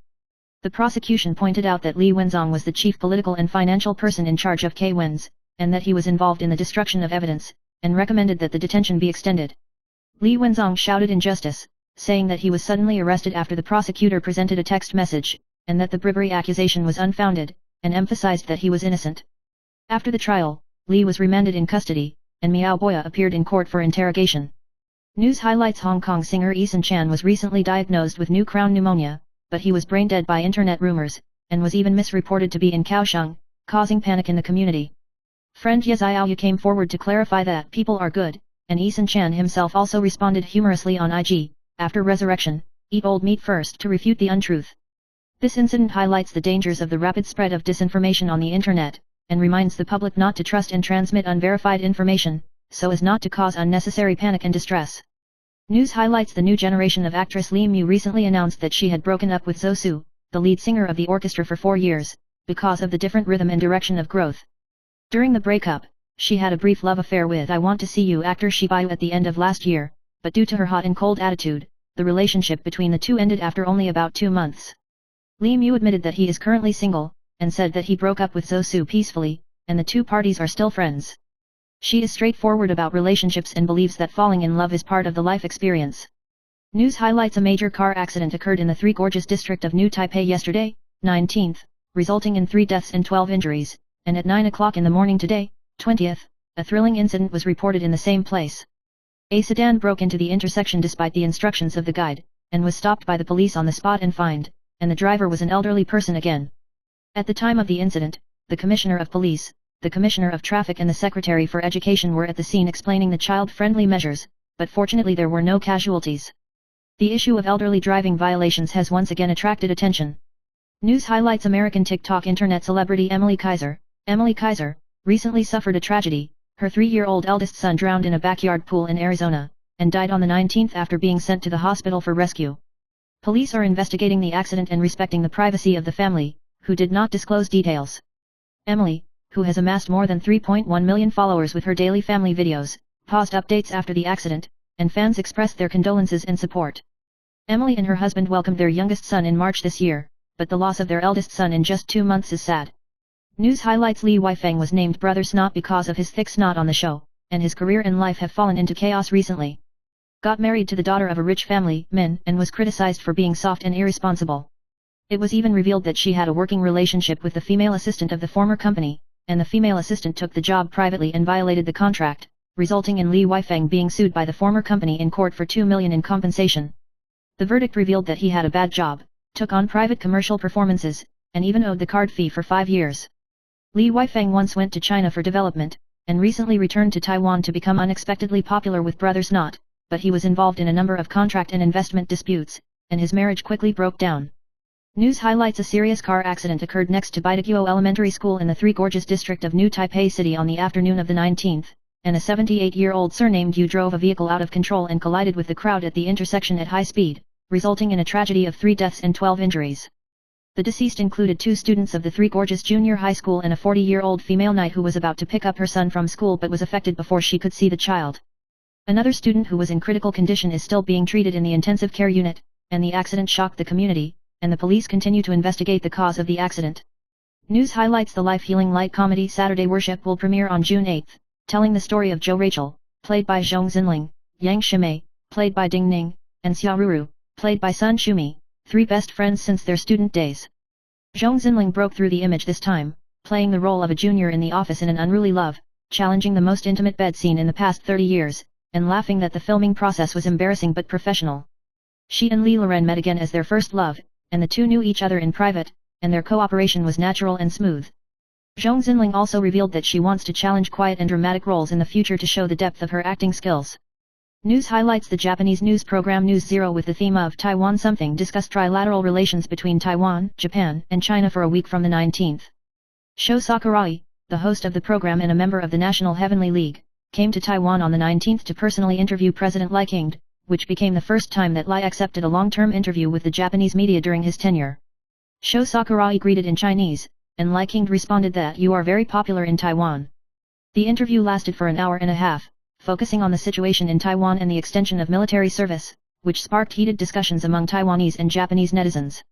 The prosecution pointed out that Li Wenzong was the chief political and financial person in charge of Kei Wen's, and that he was involved in the destruction of evidence, and recommended that the detention be extended. Li Wenzong shouted injustice, saying that he was suddenly arrested after the prosecutor presented a text message, and that the bribery accusation was unfounded, and emphasized that he was innocent. After the trial, Li was remanded in custody, and Miao Boya appeared in court for interrogation. News highlights: Hong Kong singer Eason Chan was recently diagnosed with new crown pneumonia, but he was brain dead by internet rumors, and was even misreported to be in Kaohsiung, causing panic in the community. Friend Ye Xiaoyu came forward to clarify that people are good, and Eason Chan himself also responded humorously on IG, after resurrection, eat old meat first, to refute the untruth. This incident highlights the dangers of the rapid spread of disinformation on the internet, and reminds the public not to trust and transmit unverified information, so as not to cause unnecessary panic and distress. News highlights: the new generation of actress Lee Mu recently announced that she had broken up with Zhou Su, the lead singer of the orchestra, for 4 years, because of the different rhythm and direction of growth. During the breakup, she had a brief love affair with I Want to See You actor Shi Baiyu at the end of last year, but due to her hot and cold attitude, the relationship between the two ended after only about 2 months. Lee Mu admitted that he is currently single, and said that he broke up with Zhou Su peacefully, and the two parties are still friends. She is straightforward about relationships and believes that falling in love is part of the life experience. News highlights: a major car accident occurred in the Three Gorges district of New Taipei yesterday, 19th, resulting in 3 deaths and 12 injuries, and at 9 o'clock in the morning today, 20th, a thrilling incident was reported in the same place. A sedan broke into the intersection despite the instructions of the guide, and was stopped by the police on the spot and fined, and the driver was an elderly person again. At the time of the incident, the Commissioner of Police, the Commissioner of Traffic and the Secretary for Education were at the scene explaining the child-friendly measures, but fortunately there were no casualties. The issue of elderly driving violations has once again attracted attention. News highlights: American TikTok internet celebrity Emily Kaiser. Emily Kaiser recently suffered a tragedy. Her 3-year-old eldest son drowned in a backyard pool in Arizona, and died on the 19th after being sent to the hospital for rescue. Police are investigating the accident and respecting the privacy of the family, who did not disclose details. Emily, who has amassed more than 3.1 million followers with her daily family videos, paused updates after the accident, and fans expressed their condolences and support. Emily and her husband welcomed their youngest son in March this year, but the loss of their eldest son in just 2 months is sad. News highlights: Li Weifeng was named Brother Snot because of his thick snot on the show, and his career and life have fallen into chaos recently. Got married to the daughter of a rich family, Min, and was criticized for being soft and irresponsible. It was even revealed that she had a working relationship with the female assistant of the former company, and the female assistant took the job privately and violated the contract, resulting in Li Weifeng being sued by the former company in court for $2 million in compensation. The verdict revealed that he had a bad job, took on private commercial performances, and even owed the card fee for 5 years. Li Weifeng once went to China for development, and recently returned to Taiwan to become unexpectedly popular with Brother Snot, but he was involved in a number of contract and investment disputes, and his marriage quickly broke down. News highlights: a serious car accident occurred next to Baidaguo Elementary School in the Three Gorges district of New Taipei City on the afternoon of the 19th, and a 78-year-old surnamed Yu drove a vehicle out of control and collided with the crowd at the intersection at high speed, resulting in a tragedy of 3 deaths and 12 injuries. The deceased included 2 students of the Three Gorges Junior High School and a 40-year-old female knight who was about to pick up her son from school but was affected before she could see the child. Another student who was in critical condition is still being treated in the intensive care unit, and the accident shocked the community, and the police continue to investigate the cause of the accident. News highlights: the life-healing light comedy Saturday Worship will premiere on June 8, telling the story of Jo Rachel, played by Zhong Xinling, Yang Shimei, played by Ding Ning, and Xia Ruru, played by Sun Shumi, 3 best friends since their student days. Zhong Xinling broke through the image this time, playing the role of a junior in the office in an unruly love, challenging the most intimate bed scene in the past 30 years, and laughing that the filming process was embarrassing but professional. She and Li Loren met again as their first love, and the two knew each other in private, and their cooperation was natural and smooth. Zhong Xinling also revealed that she wants to challenge quiet and dramatic roles in the future to show the depth of her acting skills. News highlights: the Japanese news program News Zero with the theme of Taiwan Something discussed trilateral relations between Taiwan, Japan, and China for a week from the 19th. Sho Sakurai, the host of the program and a member of the National Heavenly League, came to Taiwan on the 19th to personally interview President Li King, which became the first time that Li accepted a long-term interview with the Japanese media during his tenure. Sho Sakurai greeted in Chinese, and Li King responded that "You are very popular in Taiwan." The interview lasted for an hour and a half, focusing on the situation in Taiwan and the extension of military service, which sparked heated discussions among Taiwanese and Japanese netizens.